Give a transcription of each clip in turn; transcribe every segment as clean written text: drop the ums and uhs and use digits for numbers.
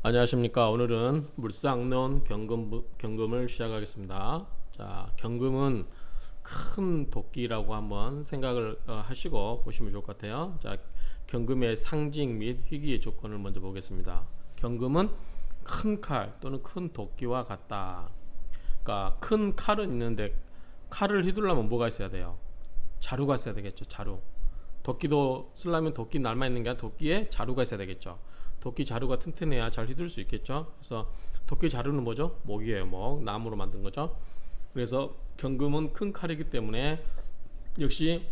안녕하십니까. 오늘은 물상론 경금을 시작하겠습니다. 자, 경금은 큰 도끼라고 한번 생각을 하시고 보시면 좋을 것 같아요. 자, 경금의 상징 및 희귀의 조건을 먼저 보겠습니다. 경금은 큰 칼 또는 큰 도끼와 같다. 그러니까 큰 칼은 있는데 칼을 휘두르려면 뭐가 있어야 돼요? 자루가 있어야 되겠죠. 자루. 도끼도 쓰려면 도끼 날만 있는 게 아니라 도끼에 자루가 있어야 되겠죠. 도끼 자루가 튼튼해야 잘 휘둘 수 있겠죠. 그래서 도끼 자루는 뭐죠? 목이에요. 목. 나무로 만든 거죠. 그래서 경금은 큰 칼이기 때문에 역시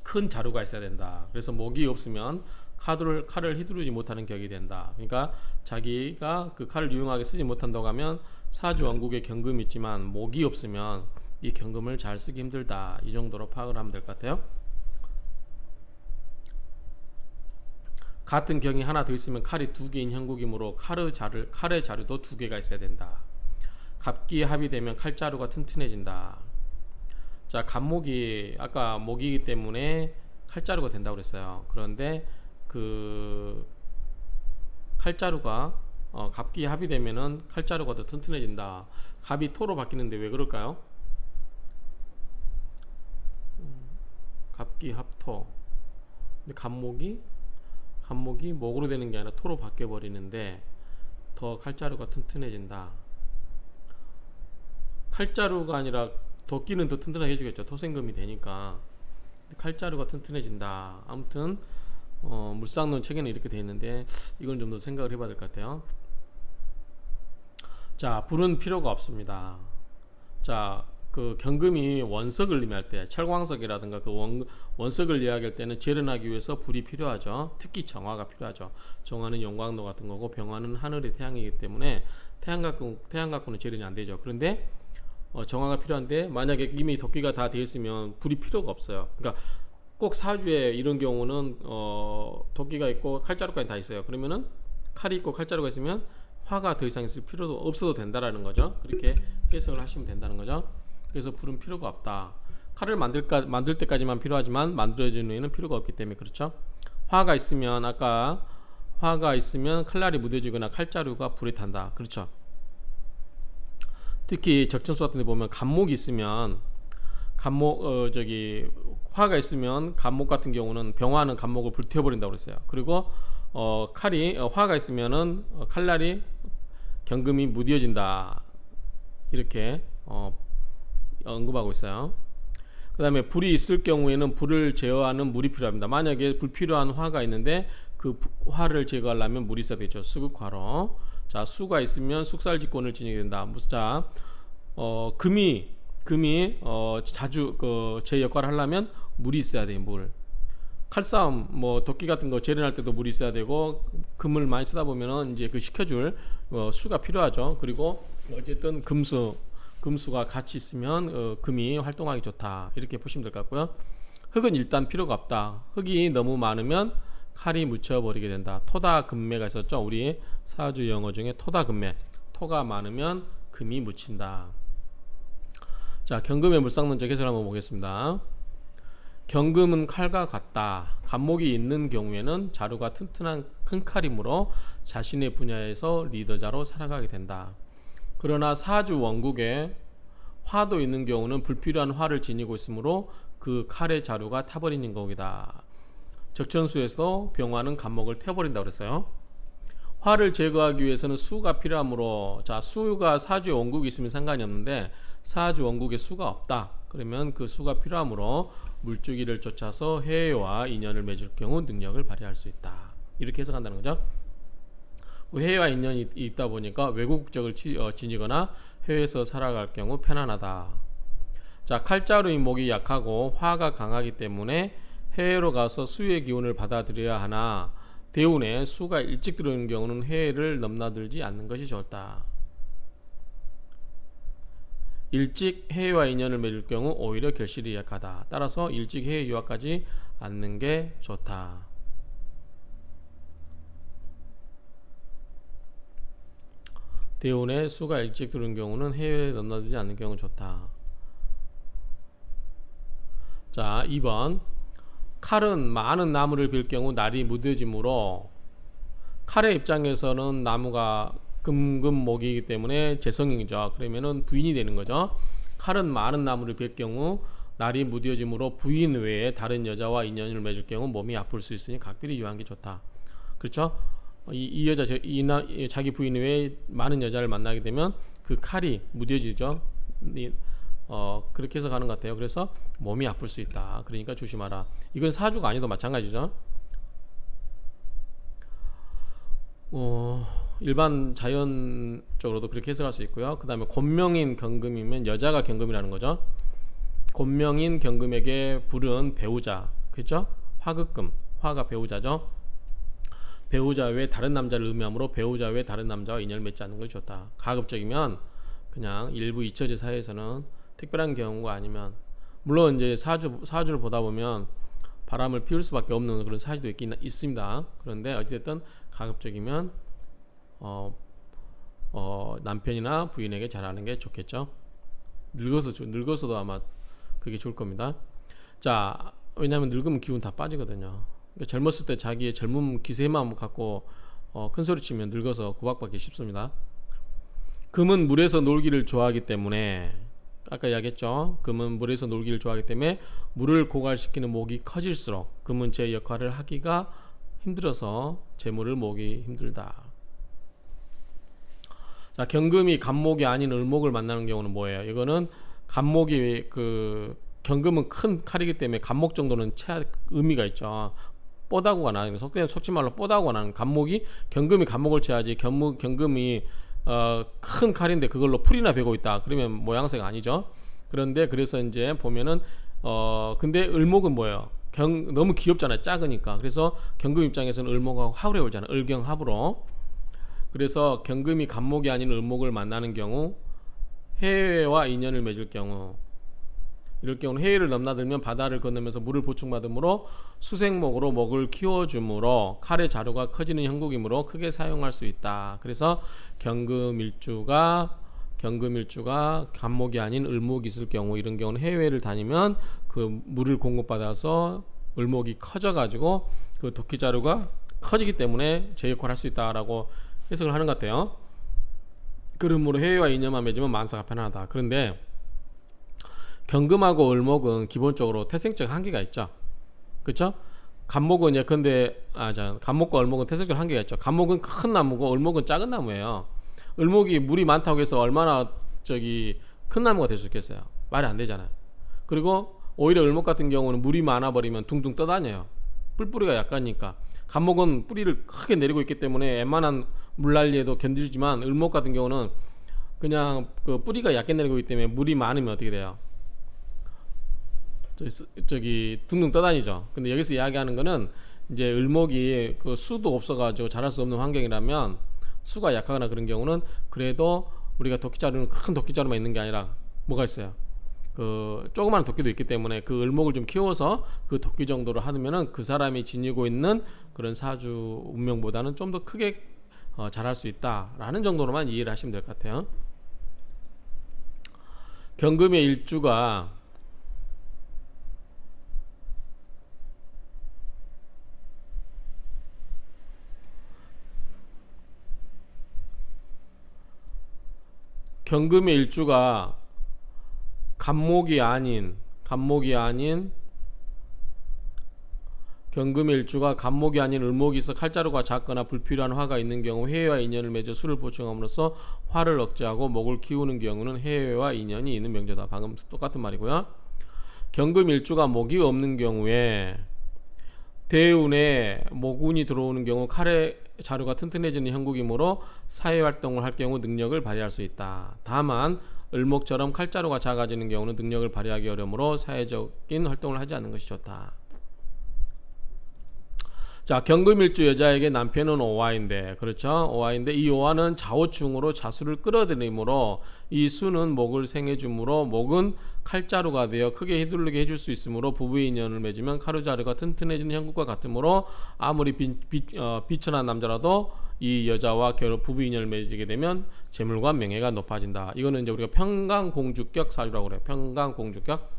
큰 자루가 있어야 된다. 그래서 목이 없으면 칼을 휘두르지 못하는 격이 된다. 그러니까 자기가 그 칼을 유용하게 쓰지 못한다고 하면 사주 원국에 경금이 있지만 목이 없으면 이 경금을 잘 쓰기 힘들다. 이 정도로 파악을 하면 될 것 같아요. 같은 경이 하나 더 있으면 칼이 두 개인 형국이므로 칼의 자루도 두 개가 있어야 된다. 갑기에 합의되면 칼자루가 튼튼해진다. 자, 갑목이 아까 목이기 때문에 칼자루가 된다고 그랬어요. 그런데 그 칼자루가 갑기에 합의되면은 칼자루가 더 튼튼해진다. 갑이 토로 바뀌는데 왜 그럴까요? 갑기 합토. 근데 갑목이 목으로 되는 게 아니라 토로 바뀌어 버리는데 더 칼자루가 튼튼해진다. 칼자루가 아니라 도끼는 더 튼튼하게 해주겠죠. 토생금이 되니까 칼자루가 튼튼해진다. 아무튼 물상론 책에는 이렇게 되어 있는데 이건 좀 더 생각을 해봐야 될 것 같아요. 자, 불은 필요가 없습니다. 자, 그 경금이 원석을 의미할 때 철광석이라든가 그 원석을 이야기할 때는 재련하기 위해서 불이 필요하죠. 특히 정화가 필요하죠. 정화는 영광로 같은 거고 병화는 하늘의 태양이기 때문에 태양 갖고는 재련이 안 되죠. 그런데 정화가 필요한데 만약에 이미 도끼가 다 되어 있으면 불이 필요가 없어요. 그러니까 꼭 사주에 이런 경우는 도끼가 있고 칼자루까지 다 있어요. 그러면은 칼이 있고 칼자루가 있으면 화가 더 이상 있을 필요도 없어도 된다라는 거죠. 그렇게 해석을 하시면 된다는 거죠. 그래서 불은 필요가 없다. 칼을 만들 때까지만 필요하지만 만들어지는 후에는 필요가 없기 때문에 그렇죠. 화가 있으면 아까 화가 있으면 칼날이 무뎌지거나 칼자루가 불에 탄다. 그렇죠. 특히 적천수 같은 데 보면 갑목이 있으면 화가 있으면 갑목 같은 경우는 병화는 갑목을 불태워버린다고 그랬어요. 그리고 칼이 화가 있으면은 칼날이 경금이 무뎌진다. 이렇게 언급하고 있어요. 그 다음에 불이 있을 경우에는 불을 제어하는 물이 필요합니다. 만약에 불필요한 화가 있는데 그 화를 제거하려면 물이 있어야 되죠. 수극화로. 자, 수가 있으면 숙살직권을 지니게 된다. 자, 금이 자주 제 역할을 하려면 물이 있어야 돼요. 물. 칼싸움, 뭐 도끼 같은 거 재련할 때도 물이 있어야 되고 금을 많이 쓰다 보면은 이제 그 식혀줄 수가 필요하죠. 그리고 어쨌든 금수가 같이 있으면 금이 활동하기 좋다. 이렇게 보시면 될 것 같고요. 흙은 일단 필요가 없다. 흙이 너무 많으면 칼이 묻혀버리게 된다. 토다금매가 있었죠. 우리 사주 영어 중에 토다금매. 토가 많으면 금이 묻힌다. 자, 경금의 물상론적 해설 한번 보겠습니다. 경금은 칼과 같다. 갑목이 있는 경우에는 자루가 튼튼한 큰 칼이므로 자신의 분야에서 리더자로 살아가게 된다. 그러나 사주 원국에 화도 있는 경우는 불필요한 화를 지니고 있으므로 그 칼의 자루가 타버리는 것이다. 적천수에서 병화는 갑목을 태워버린다고 그랬어요. 화를 제거하기 위해서는 수가 필요하므로, 자, 수가 사주에 원국이 있으면 상관이 없는데 사주 원국에 수가 없다. 그러면 그 수가 필요하므로 물주기를 쫓아서 해외와 인연을 맺을 경우 능력을 발휘할 수 있다. 이렇게 해석한다는 거죠. 해외와 인연이 있다 보니까 외국 국적을 지니거나 해외에서 살아갈 경우 편안하다. 자, 칼자루인 목이 약하고 화가 강하기 때문에 해외로 가서 수의 기운을 받아들여야 하나 대운에 수가 일찍 들어오는 경우는 해외를 넘나들지 않는 것이 좋다. 일찍 해외와 인연을 맺을 경우 오히려 결실이 약하다. 따라서 일찍 해외 유학까지 않는 게 좋다. 대운에 수가 일찍 들어오는 경우는 해외에 넘나들지 않는 경우 좋다. 자, 2번 칼은 많은 나무를 빌 경우 날이 무뎌지므로 칼의 입장에서는 나무가 금금목이기 때문에 재성이죠. 그러면은 부인이 되는 거죠. 칼은 많은 나무를 벨 경우 날이 무뎌짐으로 부인 외에 다른 여자와 인연을 맺을 경우 몸이 아플 수 있으니 각별히 유하는 게 좋다. 그렇죠? 이 여자 자기 부인 외에 많은 여자를 만나게 되면 그 칼이 무뎌지죠. 그렇게 해서 가는 것 같아요. 그래서 몸이 아플 수 있다. 그러니까 조심하라. 이건 사주가 아니도 마찬가지죠. 일반 자연적으로도 그렇게 해석할 수 있고요. 그 다음에 곤명인 경금이면 여자가 경금이라는 거죠. 곤명인 경금에게 불은 배우자, 그렇죠? 화극금, 화가 배우자죠. 배우자 외에 다른 남자를 의미하므로 배우자 외에 다른 남자와 인연을 맺지 않는 것이 좋다. 가급적이면 그냥 일부 이처제 사회에서는 특별한 경우가 아니면, 물론 이제 사주를 보다 보면 바람을 피울 수밖에 없는 그런 사주도 있긴 있습니다. 그런데 어쨌든 가급적이면 남편이나 부인에게 잘하는 게 좋겠죠. 늙어서도 아마 그게 좋을 겁니다. 자, 왜냐하면 늙으면 기운 다 빠지거든요. 그러니까 젊었을 때 자기의 젊은 기세만 갖고 큰 소리 치면 늙어서 구박받기 쉽습니다. 금은 물에서 놀기를 좋아하기 때문에, 아까 이야기했죠. 금은 물에서 놀기를 좋아하기 때문에 물을 고갈시키는 목이 커질수록 금은 제 역할을 하기가 힘들어서 재물을 모으기 힘들다. 자, 경금이 간목이 아닌 을목을 만나는 경우는 뭐예요? 이거는 간목이 경금은 큰 칼이기 때문에 간목 정도는 의미가 있죠. 뽀다구가 나는, 속지 말로 뽀다구가 나는 간목이, 경금이 간목을 쳐야지. 경금이 큰 칼인데 그걸로 풀이나 베고 있다. 그러면 모양새가 아니죠. 그런데 그래서 이제 보면은 근데 을목은 뭐예요? 너무 귀엽잖아요. 작으니까. 그래서 경금 입장에서는 을목하고 합을 해보잖아요. 을경합으로. 그래서 경금이 간목이 아닌 을목을 만나는 경우, 해외와 인연을 맺을 경우, 이럴 경우는 해외를 넘나들면 바다를 건너면서 물을 보충받으므로 수생목으로 목을 키워주므로 칼의 자루가 커지는 형국이므로 크게 사용할 수 있다. 그래서 경금일주가 간목이 아닌 을목이 있을 경우, 이런 경우는 해외를 다니면 그 물을 공급받아서 을목이 커져가지고 그 도끼자루가 커지기 때문에 제 역할을 할 수 있다라고 해석을 하는 것 같아요. 그러므로 해외와 인연만 맺으면 만사가 편하다. 그런데 경금하고 을목은 기본적으로 태생적 한계가 있죠. 그렇죠? 간목은 예컨대 간목과 을목은 태생적 한계가 있죠. 간목은 큰 나무고 을목은 작은 나무예요. 을목이 물이 많다고 해서 얼마나 큰 나무가 될 수 있겠어요? 말이 안 되잖아요. 그리고 오히려 을목 같은 경우는 물이 많아 버리면 둥둥 떠다녀요. 뿔뿌리가 약하니까. 간목은 뿌리를 크게 내리고 있기 때문에 웬만한 물난리에도 견디지만, 을목 같은 경우는 그냥 그 뿌리가 얕게 내리고 있기 때문에 물이 많으면 어떻게 돼요? 둥둥 떠다니죠. 근데 여기서 이야기하는 거는 이제 을목이 그 수도 없어가지고 자랄 수 없는 환경이라면, 수가 약하거나 그런 경우는 그래도 우리가 도끼자루는 큰 도끼자루만 있는 게 아니라 뭐가 있어요? 그 조그마한 도끼도 있기 때문에 그 을목을 좀 키워서 그 도끼 정도로 하면은 그 사람이 지니고 있는 그런 사주 운명보다는 좀 더 크게 자랄 수 있다라는 정도로만 이해를 하시면 될 것 같아요. 경금의 일주가 간목이 아닌 을목이 있어 칼자루가 작거나 불필요한 화가 있는 경우 해외와 인연을 맺어 수를 보충함으로써 화를 억제하고 목을 키우는 경우는 해외와 인연이 있는 명제다. 방금 똑같은 말이고요. 경금일주가 목이 없는 경우에 대운에 목운이 들어오는 경우 칼의 자루가 튼튼해지는 형국이므로 사회활동을 할 경우 능력을 발휘할 수 있다. 다만 을목처럼 칼자루가 작아지는 경우는 능력을 발휘하기 어려우므로 사회적인 활동을 하지 않는 것이 좋다. 자, 경금일주 여자에게 남편은 오화인데, 그렇죠? 오화인데 이 오화는 좌우충으로 자수를 끌어들이므로 이 수는 목을 생해주므로 목은 칼자루가 되어 크게 휘둘르게 해줄 수 있으므로 부부의 인연을 맺으면 칼자루가 튼튼해지는 형국과 같으므로 아무리 비천한 남자라도 이 여자와 부부 인연을 맺게 되면 재물과 명예가 높아진다. 이거는 이제 우리가 평강공주격 사주라고 그래요. 평강공주격.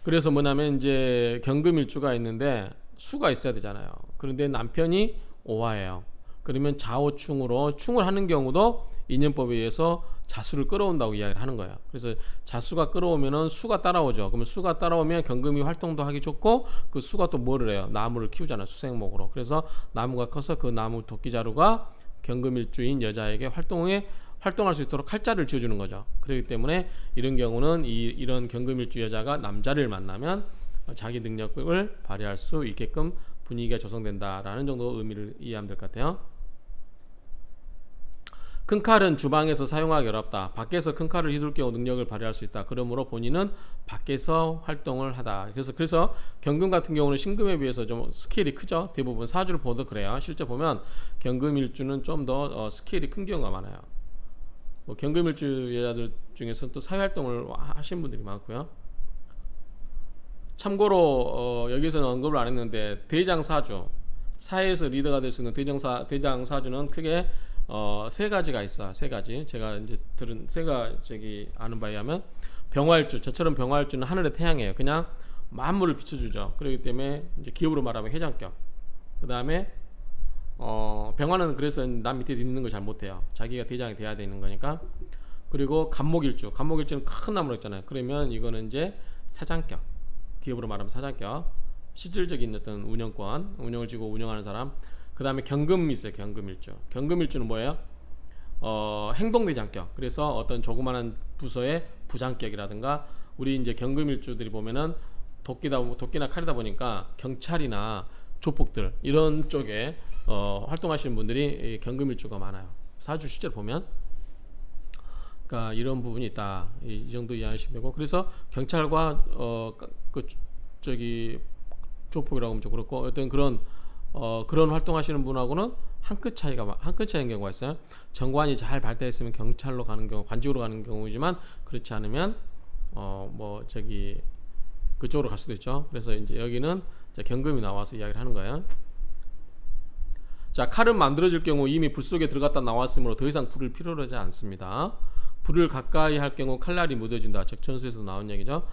그래서 뭐냐면 이제 경금일주가 있는데 수가 있어야 되잖아요. 그런데 남편이 오화예요. 그러면 좌우충으로 충을 하는 경우도 인연법에 의해서 자수를 끌어온다고 이야기를 하는 거예요. 그래서 자수가 끌어오면은 수가 따라오죠. 그러면 수가 따라오면 경금이 활동도 하기 좋고 그 수가 또 뭐를 해요? 나무를 키우잖아요. 수생목으로. 그래서 나무가 커서 그 나무 도끼자루가 경금일주인 여자에게 활동할 수 있도록 칼자를 지어주는 거죠. 그렇기 때문에 이런 경우는 이런 경금일주 여자가 남자를 만나면 자기 능력을 발휘할 수 있게끔 분위기가 조성된다라는 정도 의미를 이해하면 될 것 같아요. 큰 칼은 주방에서 사용하기 어렵다. 밖에서 큰 칼을 휘둘 경우 능력을 발휘할 수 있다. 그러므로 본인은 밖에서 활동을 하다. 그래서 경금 같은 경우는 신금에 비해서 좀 스케일이 크죠. 대부분 사주를 보도 그래요. 실제 보면 경금일주는 좀 더 스케일이 큰 경우가 많아요. 뭐 경금일주 여자들 중에서 또 사회활동을 하신 분들이 많고요. 참고로 여기서는 언급을 안 했는데 대장사주, 사회에서 리더가 될 수 있는 대장사주는 크게 세 가지가 있어. 세 가지. 제가 이제 들은 아는 바에 하면 병화일주, 저처럼 병화일주는 하늘의 태양이에요. 그냥 만물을 비춰주죠. 그렇기 때문에 이제 기업으로 말하면 회장격. 그 다음에 병화는 그래서 남 밑에 있는 걸 잘 못해요. 자기가 대장이 돼야 되는 거니까. 그리고 간목일주는 큰 나무로 했잖아요. 그러면 이거는 이제 사장격. 기업으로 말하면 사장격. 실질적인 어떤 운영을 쥐고 운영하는 사람. 그 다음에 경금이 있어요. 경금일주는 뭐예요? 행동대장격. 그래서 어떤 조그마한 부서의 부장격이라든가, 우리 이제 경금일주들이 보면은 도끼나 칼이다 보니까 경찰이나 조폭들 이런 쪽에 활동하시는 분들이 경금일주가 많아요. 사주 실제로 보면. 그러니까 이런 부분이 있다. 이 정도 이해하시면 되고, 그래서 경찰과 조폭이라고 하면 좀 그렇고, 어떤 그런 활동하시는 분하고는 한 끗 차이인 경우가 있어요. 정관이 잘 발달했으면 경찰로 가는 경우, 관직으로 가는 경우이지만 그렇지 않으면 그쪽으로 갈 수도 있죠. 그래서 이제 여기는 경금이 나와서 이야기를 하는 거예요. 자, 칼은 만들어질 경우 이미 불 속에 들어갔다 나왔으므로 더 이상 불을 필요로 하지 않습니다. 불을 가까이 할 경우 칼날이 무뎌진다. 적천수에서 나온 얘기죠.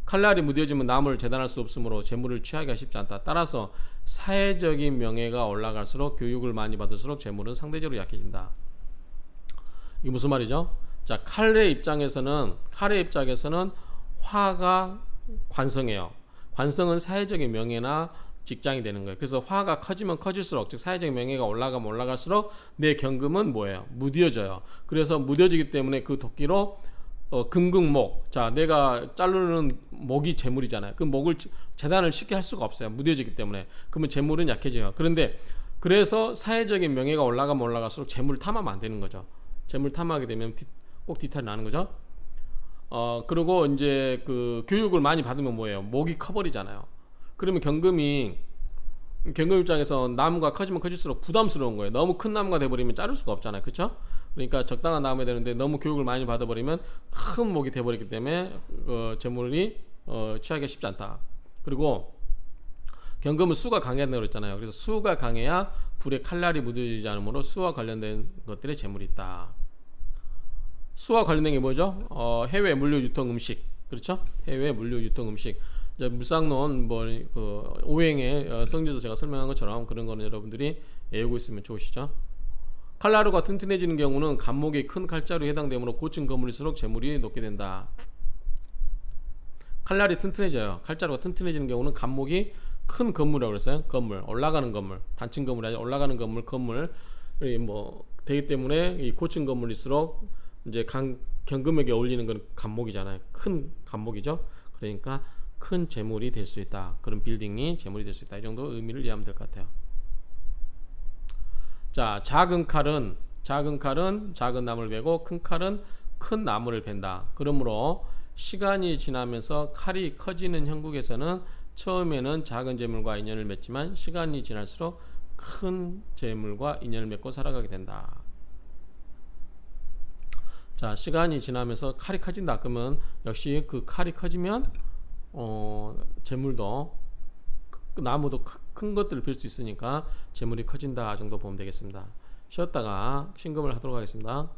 칼날이 무뎌지면 나무를 재단할 수 없으므로 재물을 취하기가 쉽지 않다. 따라서 사회적인 명예가 올라갈수록, 교육을 많이 받을수록 재물은 상대적으로 약해진다. 이게 무슨 말이죠? 자, 칼의 입장에서는 화가 관성이에요. 관성은 사회적인 명예나 직장이 되는 거예요. 그래서 화가 커지면 커질수록, 즉 사회적 명예가 올라가면 올라갈수록 내 경금은 뭐예요? 무뎌져요. 그래서 무뎌지기 때문에 그 도끼로 금극목, 자, 내가 자르는 목이 재물이잖아요. 그 목을 재단을 쉽게 할 수가 없어요. 무뎌지기 때문에. 그러면 재물은 약해져요. 그래서 사회적인 명예가 올라가면 올라갈수록 재물을 탐하면 안 되는 거죠. 재물 탐하게 되면 꼭 뒤탈이 나는 거죠. 그리고 이제 그 교육을 많이 받으면 뭐예요? 목이 커버리잖아요. 그러면 경금 입장에서 나무가 커지면 커질수록 부담스러운 거예요. 너무 큰 나무가 돼버리면 자를 수가 없잖아요. 그렇죠? 그러니까 적당한 나무가 되는데 너무 교육을 많이 받아버리면 큰 목이 돼버리기 때문에 재물이 취하기가 쉽지 않다. 그리고 경금은 수가 강해야 된다고 그랬잖아요. 그래서 수가 강해야 불에 칼날이 묻어지지 않으므로 수와 관련된 것들의 재물이 있다. 수와 관련된 게 뭐죠? 해외 물류 유통 음식. 그렇죠? 해외 물류 유통 음식. 물상론 오행의 성질에서 제가 설명한 것처럼 그런 거는 여러분들이 외우고 있으면 좋으시죠. 칼자루가 튼튼해지는 경우는 간목이 큰 칼자루에 해당되므로 고층 건물일수록 재물이 높게 된다. 칼날이 튼튼해져요. 칼자루가 튼튼해지는 경우는 간목이 큰 건물이라고 그랬어요. 올라가는 건물, 단층 건물이 아니라 올라가는 건물이 되기 때문에 이 고층 건물일수록 이제 경금에게 어울리는 건 간목이잖아요. 큰 간목이죠. 그러니까 큰 재물이 될 수 있다. 그런 빌딩이 재물이 될 수 있다. 이 정도 의미를 이해하면 될 것 같아요. 자, 작은 칼은 작은 나무를 베고 큰 칼은 큰 나무를 벤다. 그러므로 시간이 지나면서 칼이 커지는 형국에서는 처음에는 작은 재물과 인연을 맺지만 시간이 지날수록 큰 재물과 인연을 맺고 살아가게 된다. 자, 시간이 지나면서 칼이 커진다. 그러면 역시 그 칼이 커지면 재물도 나무도 큰 것들을 빌 수 있으니까 재물이 커진다 정도 보면 되겠습니다. 쉬었다가 신금을 하도록 하겠습니다.